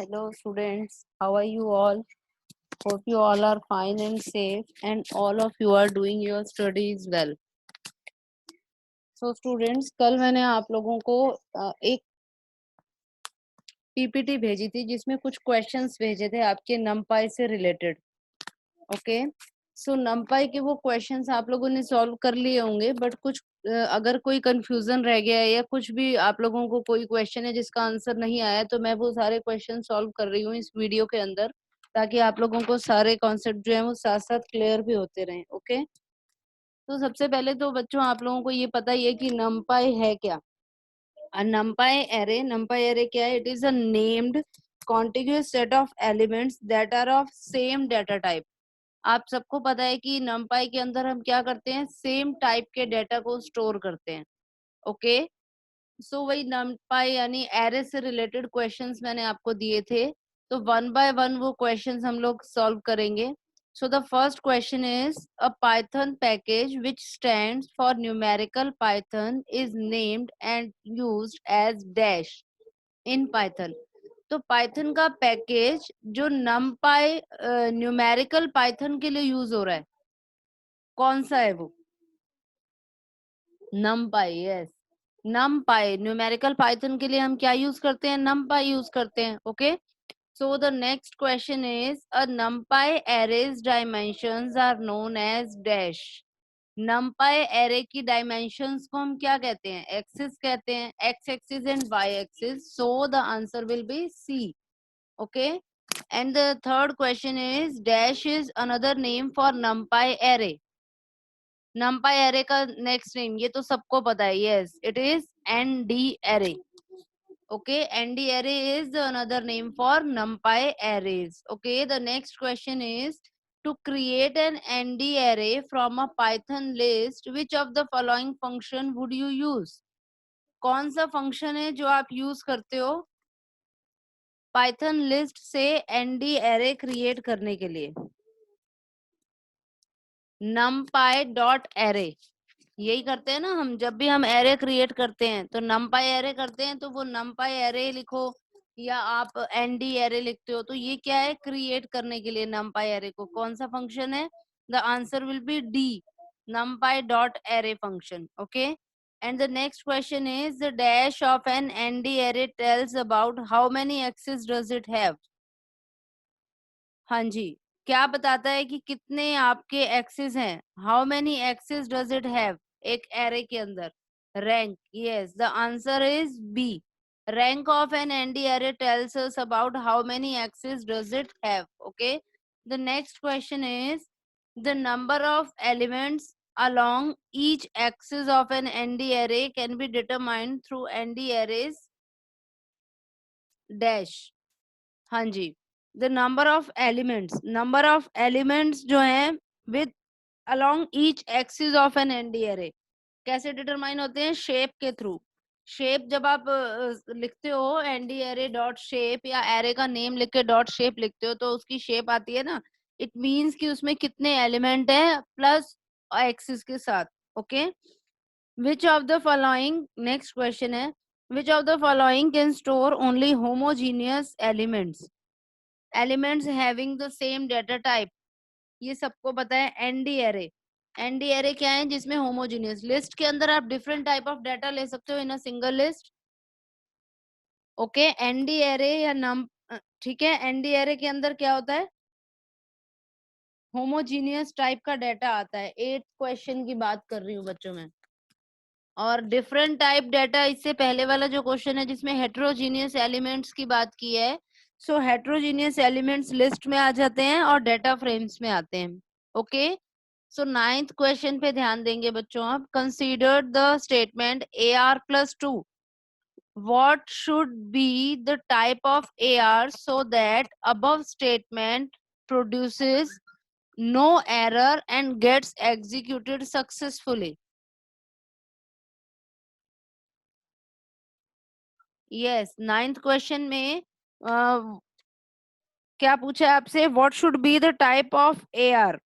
Hello students, how are you all? Hope you all are fine and safe and all of you are doing your studies well. So students, कल मैंने आप लोगों को एक PPT भेजी थी जिसमें कुछ क्वेश्चंस भेजे थे आपके नमपाई से रिलेटेड. ओके, सो नमपाई के वो क्वेश्चंस आप लोगों ने सॉल्व कर लिए होंगे, बट कुछ अगर कोई कंफ्यूजन रह गया है या कुछ भी आप लोगों को कोई क्वेश्चन है जिसका आंसर नहीं आया, तो मैं वो सारे क्वेश्चन सॉल्व कर रही हूँ इस वीडियो के अंदर, ताकि आप लोगों को सारे कॉन्सेप्ट जो है वो साथ साथ क्लियर भी होते रहें. ओके, तो सबसे पहले तो बच्चों आप लोगों को ये पता ही है कि नमपाई है क्या. नमपाई एरे क्या है? It is a named contiguous set of elements that are of same data type. आप सबको पता है कि नमपाई के अंदर हम क्या करते हैं, सेम टाइप के डेटा को स्टोर करते हैं. ओके, सो वही नमपाई यानी एरे से रिलेटेड क्वेश्चंस मैंने आपको दिए थे, तो वन बाय वन वो क्वेश्चंस हम लोग सॉल्व करेंगे. So the first question is a Python package which stands for numerical Python is named and used as dash in Python. तो पाइथन का पैकेज जो नमपाई न्यूमेरिकल पाइथन के लिए use हो रहा है, कौन सा है वो? नमपाई. यस, नमपाई. न्यूमेरिकल पाइथन के लिए हम क्या यूज करते हैं? नमपाई यूज करते हैं. Okay, so the next question is a NumPy arrays dimensions are known as dash. NumPy array की डायमेंशंस को हम क्या कहते हैं? एक्सिस कहते हैं, X axis and Y axis. So the answer will be C. Okay, and the third question is dash is another name for numpy array. numpy array का next name ये तो सबको पता है. Yes, it is nd array. Okay, nd array is another name for numpy arrays. Okay, the next question is to create an nd array from a python list, which of the following function would you use? कौन सा function है जो आप use करते हो Python list से ND array create करने के लिए? numpy dot array. यही करते हैं ना हम, जब भी हम एरे क्रिएट करते हैं तो numpy एरे करते हैं, तो वो numpy एरे लिखो या आप एनडी एरे लिखते हो, तो ये क्या है? क्रिएट करने के लिए numpy एरे को. कौन सा फंक्शन है? The answer will B D, numpy dot array function. Okay, and the next question is the dash of an nd array tells about how many axes does it have. हाँ जी, क्या बताता है कि कितने आपके एक्सिस हैं? How many axis does it have एक array के अंदर? Rank. Yes, the answer is B. Rank of an ND array tells us about how many axis does it have. Okay, the next question is the number of elements along each axis of an nd array can be determined through nd arrays dash. हाँ जी, the number of elements जो हैं with along each axis of an ND array कैसे determine होते हैं? Shape के through. Shape जब आप लिखते हो एनडी एरे डॉट शेप या एरे का नेम लिख के डॉट शेप लिखते हो, तो उसकी शेप आती है ना, इट मींस कि उसमें कितने एलिमेंट है प्लस एक्सिस के साथ. Okay, which of the following, next question है, which of the following can store only homogeneous elements having the same data type. ये सबको पता है एनडी एरे. एनडी एरे क्या है? जिसमें होमोजीनियस लिस्ट के अंदर आप डिफरेंट टाइप ऑफ डाटा ले सकते हो in a single list. Okay, ND array या नम ठीक है, एनडी एरे के अंदर क्या होता है? होमोजीनियस टाइप का डाटा आता है. 8th क्वेश्चन की बात कर रही हूँ बच्चों में. और डिफरेंट टाइप डाटा, इससे पहले वाला जो क्वेश्चन है जिसमें हेट्रोजीनियस एलिमेंट्स की बात की है, सो हेट्रोजीनियस एलिमेंट्स लिस्ट में आ जाते हैं और डाटा फ्रेम्स में आते हैं. ओके, सो 9th क्वेश्चन पे ध्यान देंगे बच्चों. आप consider the statement AR+2. what should be the type of AR so that above statement produces no error and gets executed successfully? Yes, 9th question में क्या पूछा है आपसे? What should be the type of AR.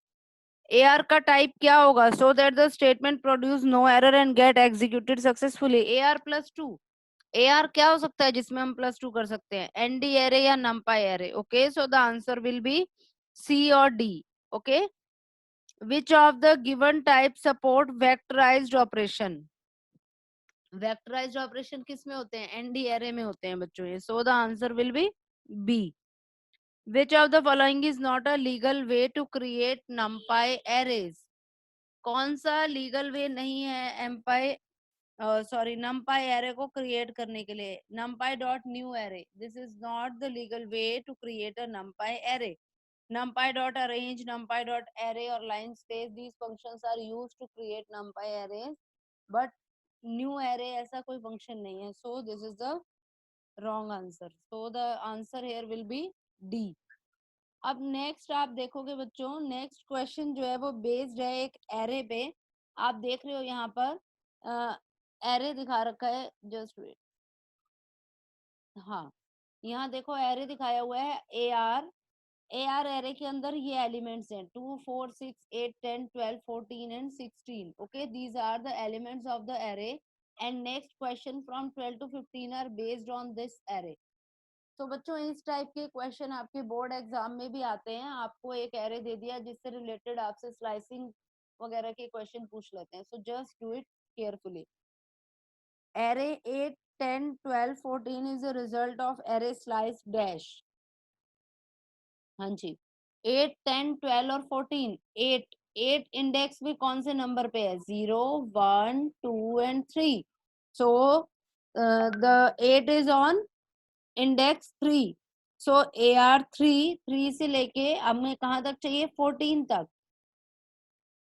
AR का type क्या होगा? So that the statement produce no error and get executed successfully. AR+2 AR क्या हो सकता है जिसमें हम +2 कर सकते हैं, ND एरे या numpy array. Okay, so the answer will B C और D. Okay, which of the given type support vectorized operation? Vectorized operation किस में होते हैं, ND एरे में होते हैं बच्चों ये. So the answer will be B. Which of the following is not a legal way to create numpy arrays? कौन सा लीगल वे नहीं है numpy array को क्रिएट करने के लिए? numpy dot new array, this is not the legal way to create a numpy array. numpy dot arrange, numpy dot array or line space, these functions are used to create numpy arrays, but new array ऐसा कोई function नहीं है. So this is the wrong answer. So the answer here will be D. अब next आप देखोगे बच्चों, next question जो है वो बेस्ड है एक एरे पे. आप देख रहे हो यहाँ पर एरे दिखा रखा है, जस्ट वेट. हाँ, यहाँ देखो एरे दिखाया हुआ है AR एरे के अंदर ये एलिमेंट्स हैं 2 4 6 8 10 12 14 and 16. Okay, these are the elements of the array and next question from 12 to 15 are based on this array. तो बच्चों इस टाइप के क्वेश्चन आपके बोर्ड एग्जाम में भी आते हैं. आपको एक एरे दे दिया जिससे रिलेटेड आपसे स्लाइसिंग वगैरह के क्वेश्चन पूछ लेते हैं. So just do it carefully. Array 8 10 12 14 is the result of array slice dash. हाँ जी, 8 10 12 और 14. 8 इंडेक्स भी कौन से नंबर पे है, 0 1 2 and 3. So the 8 is on index 3. So AR3 से लेके हमें कहाँ तक चाहिए, 14 तक.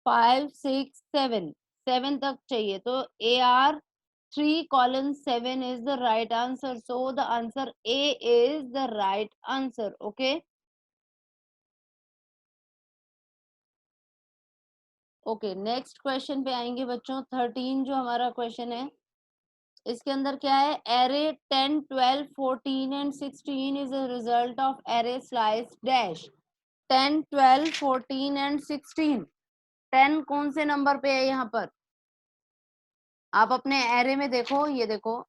5 6 7 7 तक चाहिए. तो AR3:7 is the right answer. So the answer A is the right answer. Okay. Okay, next question पे आएंगे बच्चों. 13 जो हमारा क्वेश्चन है इसके अंदर क्या है, array 10 12 14 and 16 is a result of array slice dash. 10 12 14 and 16. 10 कौन से नंबर पे है यहाँ पर, आप अपने एरे में देखो, ये देखो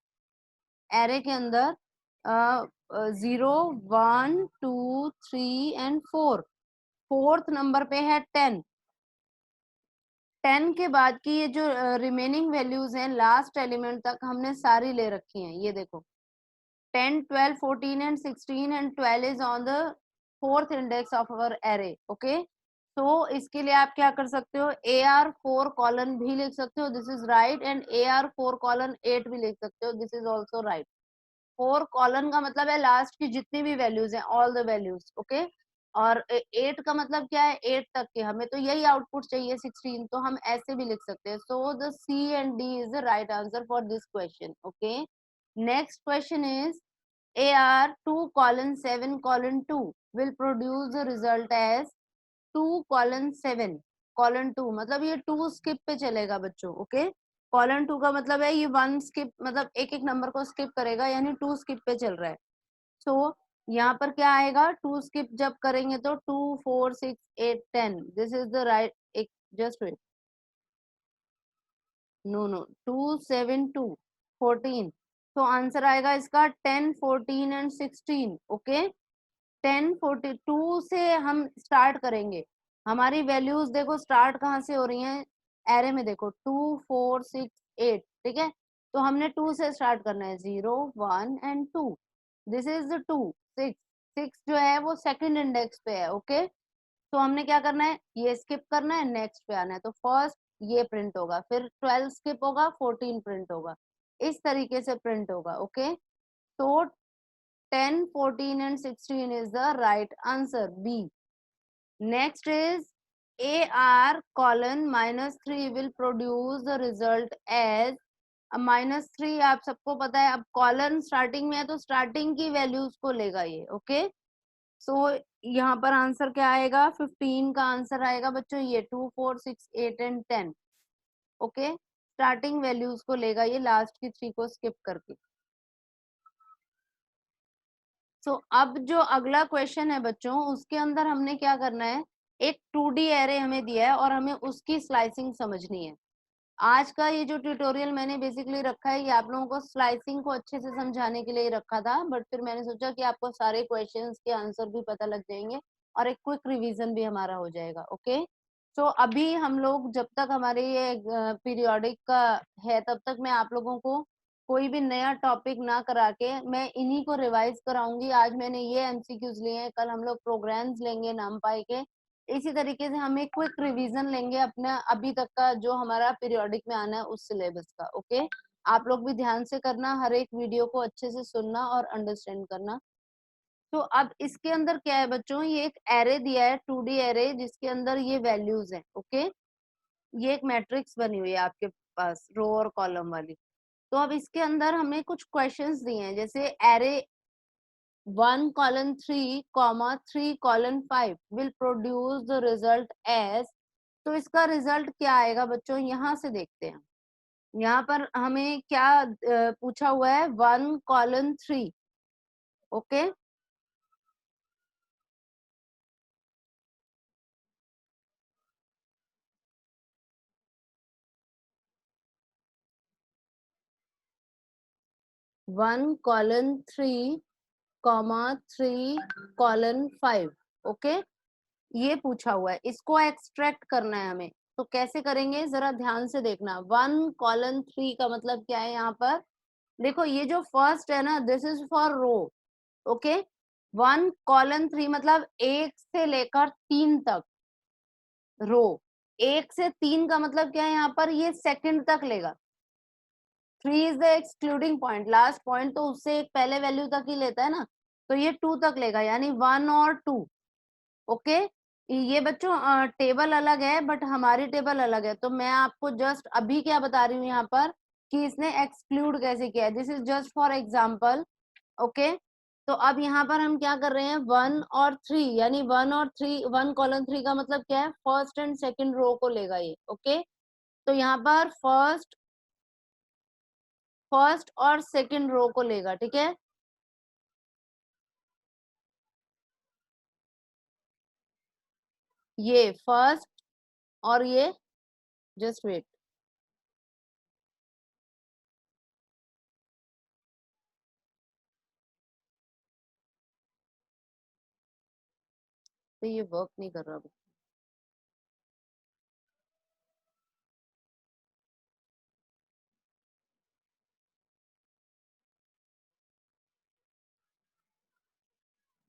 एरे के अंदर 0 1 2 3 एंड 4. फोर्थ नंबर पे है 10. 10 के बाद की ये जो रिमेनिंग वैल्यूज हैं लास्ट एलिमेंट तक हमने सारी ले रखी हैं. ये देखो 10 12 14 and 16 and 12 is on the fourth index of our array. Okay, तो इसके लिए आप क्या कर सकते हो, AR4 भी लिख सकते हो, this is right. And AR4:8 भी लिख सकते हो, this is also right. 4 colon का मतलब है लास्ट की जितनी भी वैल्यूज हैं, ऑल द वैल्यूज. ओके, और 8 का मतलब क्या है, 8 तक के. हमें तो यही आउटपुट चाहिए 16, तो हम ऐसे भी लिख सकते हैं. So the C and D is the right answer for this question. Okay, next question is AR2:7:2 will produce the result as 2:7:2. मतलब ये 2 स्किप पे चलेगा बच्चों. ओके, कॉलन 2 का मतलब है ये 1 स्किप, मतलब एक एक नंबर को स्किप करेगा, यानी 2 स्किप पे चल रहा है. सो यहाँ पर क्या आएगा, 2 स्किप जब करेंगे तो 2 4 6 8 10. This is the right. एक जस्ट वेट, नो नो, 2 7 2 14. तो आंसर आएगा इसका 10 14 एंड 16. ओके, 10 42 से हम स्टार्ट करेंगे. हमारी वैल्यूज देखो स्टार्ट कहाँ से हो रही हैं, एरे में देखो 2 4 6 8. ठीक है, तो हमने 2 से स्टार्ट करना है, 0 1 एंड 2. This is the 2 6. 6 जो है वो सेकंड इंडेक्स पे है. ओके, तो हमने क्या करना है, ये स्किप करना है, नेक्स्ट पे आना है. तो फर्स्ट ये प्रिंट होगा, फिर 12 स्किप होगा, 14 प्रिंट होगा. इस तरीके से प्रिंट होगा. ओके, तो 10 14 and 16 is the right answer, B. Next is AR:-3 will produce the result as -3. आप सबको पता है, अब कॉलन स्टार्टिंग में है तो स्टार्टिंग की वैल्यूज को लेगा ये. ओके, सो यहाँ पर आंसर क्या आएगा, 15 का आंसर आएगा बच्चों ये 2 4 6 8 एंड 10. ओके, स्टार्टिंग वैल्यूज को लेगा ये, लास्ट की 3 को स्किप करके. सो अब जो अगला क्वेश्चन है बच्चों, उसके अंदर हमने क्या करना है, एक 2D एरे हमें दिया है और हमें उसकी स्लाइसिंग समझनी है. आज का ये जो ट्यूटोरियल मैंने बेसिकली रखा है, ये आप लोगों को स्लाइसिंग को अच्छे से समझाने के लिए रखा था, बट फिर मैंने सोचा कि आपको सारे क्वेश्चंस के आंसर भी पता लग जाएंगे और एक क्विक रिवीजन भी हमारा हो जाएगा। ओके, तो अभी हम लोग जब तक हमारे ये पीरियोडिक का है, तब तक मैं आप लोगों को कोई भी नया टॉपिक ना करा के मैं इन्हीं को रिवाइज कराऊंगी। आज मैंने ये एमसीक्यूज लिए हैं, कल हम लोग प्रोग्राम्स लेंगे NumPy के। इसी तरीके से हम एक क्विक रिवीजन लेंगे अपना अभी तक का जो हमारा पीरियोडिक में आना है उस सिलेबस का। ओके, आप लोग भी ध्यान से करना, हर एक वीडियो को अच्छे से सुनना और अंडरस्टैंड करना। तो अब इसके अंदर क्या है बच्चों, ये एक एरे दिया है, 2D एरे, जिसके अंदर ये वैल्यूज हैं। ओके, ये एक मैट्रिक्स बनी हुई है आपके पास, रो और कॉलम वाली। तो अब इसके अंदर हमें कुछ क्वेश्चंस दिए हैं, जैसे array 1:3, 3:5 will produce the result as। तो इसका रिजल्ट क्या आएगा बच्चों, यहाँ से देखते हैं। यहाँ पर हमें क्या पूछा हुआ है, 1:3। ओके, 1:3, 3:5। ओके, ये पूछा हुआ है, इसको एक्सट्रैक्ट करना है हमें। तो कैसे करेंगे जरा ध्यान से देखना। 1:3 का मतलब क्या है, यहाँ पर देखो ये जो फर्स्ट है ना, this is for row. Okay, 1:3 मतलब 1 से लेकर 3 तक रो। 1 से 3 का मतलब क्या है, यहाँ पर ये सेकंड तक लेगा। 3 is the excluding point, last point तो उससे एक पहले वैल्यू तक ही लेता है ना, तो ये 2 तक लेगा, यानी 1 और 2। ओके, ये बच्चों टेबल अलग है बट हमारी टेबल अलग है, तो मैं आपको जस्ट अभी क्या बता रही हूँ यहाँ पर कि इसने एक्सक्लूड कैसे किया है। This is just for example. Okay, तो अब यहाँ पर हम क्या कर रहे हैं, 1 और 3, यानी 1 और 3, 1:3 का मतलब क्या है, फर्स्ट एंड सेकंड रो को लेगा ये। ओके, तो यहाँ पर फर्स्ट और सेकंड रो को लेगा, ठीक है। ये फर्स्ट और ये, जस्ट वेट, तो ये वर्क नहीं कर रहा।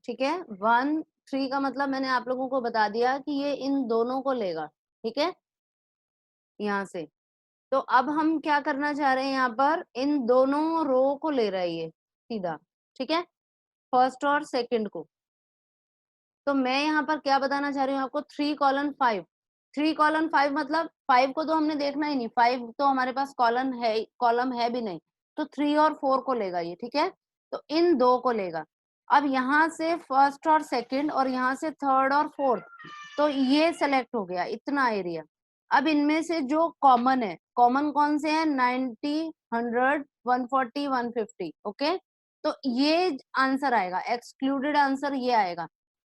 ठीक है, 1:3 का मतलब मैंने आप लोगों को बता दिया कि ये इन दोनों को लेगा, ठीक है, यहाँ से। तो अब हम क्या करना चाह रहे हैं, यहाँ पर इन दोनों रो को ले रहा है ये सीधा, ठीक है, फर्स्ट और सेकंड को। तो मैं यहाँ पर क्या बताना चाह रही हूँ आपको, 3:5। 3:5 मतलब 5 को तो हमने देखना ही नहीं, 5 तो हमारे पास कॉलम है भी नहीं, तो 3 और 4 को लेगा ये, ठीक है। तो इन दो को लेगा। अब यहाँ से फर्स्ट और सेकंड और यहाँ से थर्ड और फोर्थ, तो ये सेलेक्ट हो गया इतना एरिया। अब इनमें से जो कॉमन है, कॉमन कौन से हैं, 90, 100, 140, 150। ओके, तो ये आंसर आएगा, एक्सक्लूडेड आंसर ये आएगा।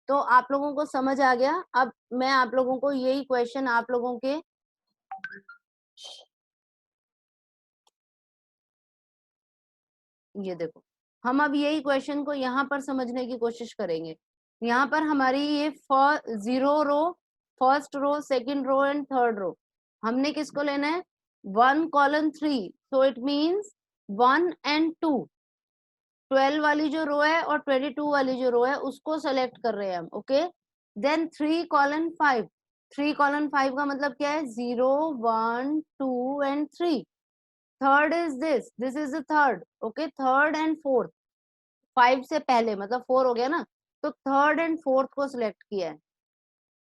तो आप लोगों को समझ आ गया। अब मैं आप लोगों को यही क्वेश्चन आप लोगों के, ये देखो, हम अब यही क्वेश्चन को यहाँ पर समझने की कोशिश करेंगे। यहाँ पर हमारी ये 0 row, first row, second row and third row, हमने किसको लेना है, 1:3। सो इट मीन्स 1 and 2, 12 वाली जो रो है और 22 वाली जो रो है उसको सेलेक्ट कर रहे हैं हम। Okay, then 3:5। 3:5 का मतलब क्या है, 0, 1, 2 and 3। Third is this is the third. Okay, third and fourth, 5 से पहले मतलब 4 हो गया ना, तो थर्ड एंड फोर्थ को सिलेक्ट किया है।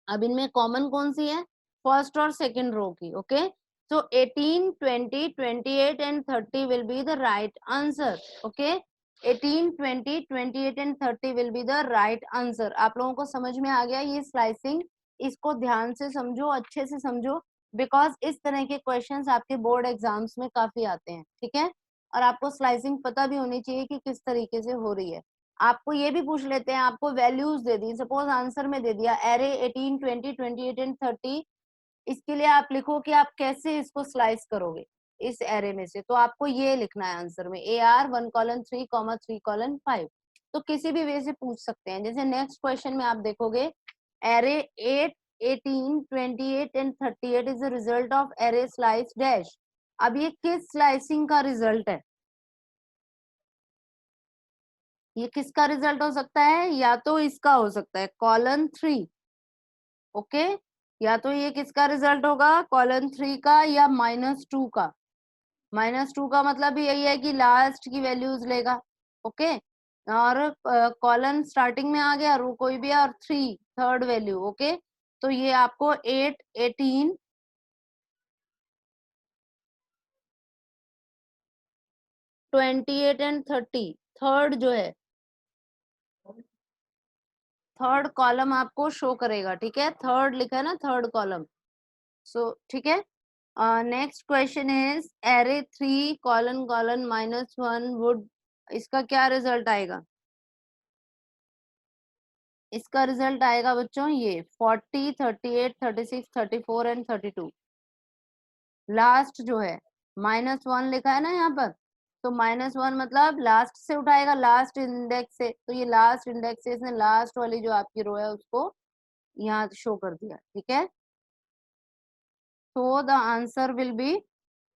अब इनमें कॉमन कौन सी है, फर्स्ट और सेकंड रो की। Okay, so 18, 20, 28 and 30 will be the right answer. Okay, 18, 20, 28 and 30 will be the right answer. आप लोगों को समझ में आ गया ये स्लाइसिंग, इसको ध्यान से समझो, अच्छे से समझो, बिकॉज इस तरह के क्वेश्चंस आपके बोर्ड एग्जाम्स में काफी आते हैं, ठीक है। और आपको स्लाइसिंग पता भी होनी चाहिए कि किस तरीके से हो रही है। आपको ये भी पूछ लेते हैं, आपको वैल्यूज दे दी, सपोज आंसर में दे दिया एरे 18, 20, 28 एंड 30 इसके लिए आप लिखो कि आप कैसे इसको स्लाइस करोगे इस एरे में से, तो आपको ये लिखना है आंसर में AR 1:3,3:5। तो किसी भी वे से पूछ सकते हैं। जैसे नेक्स्ट क्वेश्चन में आप देखोगे array 8, 18, 28 and 38 is the result of array slice dash. अब ये किस स्लाइसिंग का रिजल्ट है? ये किसका रिजल्ट हो सकता है? या तो इसका हो सकता है कॉलन 3, ओके, या तो ये किसका रिजल्ट होगा कॉलन 3 का या -2 का। -2 का मतलब यही है कि लास्ट की वैल्यूज लेगा, ओके। और कॉलन स्टार्टिंग में आ गया, रो कोई भी है, और 3 थर्ड वैल्यू, ओके। तो ये आपको 8, 18, 28 एंड 30 थर्ड जो है, थर्ड कॉलम आपको शो करेगा, ठीक है। थर्ड लिखा है ना, थर्ड कॉलम। सो ठीक है। Next question is array 3 colon colon -1 would, इसका क्या रिजल्ट आएगा? इसका रिजल्ट आएगा बच्चों ये 40, 38, 36, 34 एंड 32। लास्ट जो है -1 लिखा है ना यहाँ पर, तो -1 मतलब लास्ट से उठाएगा, लास्ट इंडेक्स से। तो ये लास्ट इंडेक्स से इसने लास्ट वाली जो आपकी रो है उसको यहाँ शो कर दिया, ठीक है। So the answer will be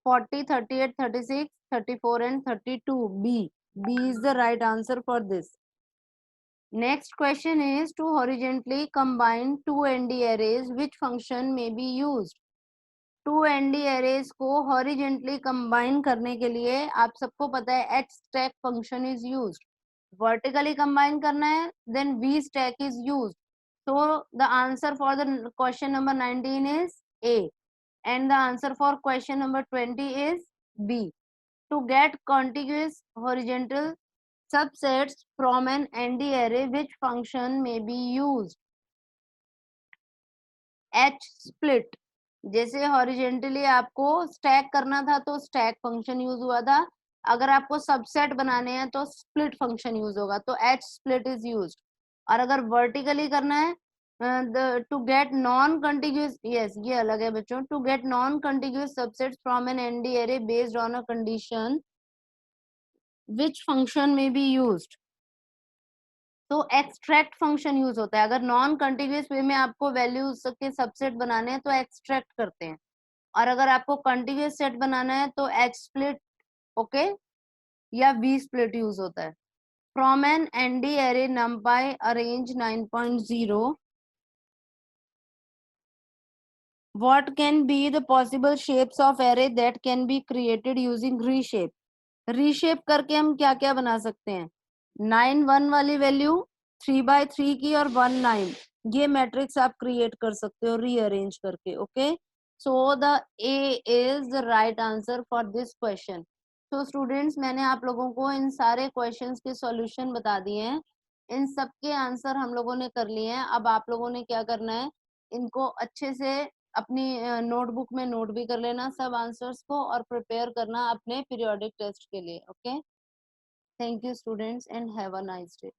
40, 38, 36, 34 and 32. B. B is the right answer for this. Next question is to horizontally combine two ND arrays, which function may be used? Two ND arrays को horizontally combine करने के लिए आप सबको पता है hstack function is used. Vertically combine करना है, then vstack is used. So the answer for the question number 19 is A. And the answer for question number 20 is B. To get contiguous horizontal subsets from an ND array, which function may be used? H split. जैसे horizontally आपको stack करना था तो stack function use हुआ था, अगर आपको subset बनाने हैं तो स्प्लिट फंक्शन यूज होगा, तो H split is used. और अगर वर्टिकली करना है to get non contiguous, yes ये अलग है बच्चों, to get non contiguous subsets from an ND array based on a condition, which function may be used? तो एक्सट्रैक्ट फंक्शन यूज होता है। अगर नॉन कंटिग्यूस वे में आपको वैल्यूज के सबसेट बनाने हैं तो एक्सट्रैक्ट करते हैं, और अगर आपको कंटिन्यूस सेट बनाना है तो H split, ओके, या V split यूज होता है। From an ND array numpy arrange 9.0, what can be the possible shapes of array that can be created using reshape? reshape करके हम क्या क्या बना सकते हैं? 9 1 वाली वैल्यू 3/3 की और 1 9, ये मैट्रिक्स आप क्रिएट कर सकते हो रीअरेंज करके, okay. So the A is the right answer for this question. तो स्टूडेंट्स मैंने आप लोगों को इन सारे क्वेश्चंस के सॉल्यूशन बता दिए हैं, इन सब के आंसर हम लोगों ने कर लिए हैं। अब आप लोगों ने क्या करना है, इनको अच्छे से अपनी नोटबुक में नोट भी कर लेना सब आंसर्स को, और प्रिपेयर करना अपने पीरियोडिक टेस्ट के लिए, okay. Thank you students and have a nice day.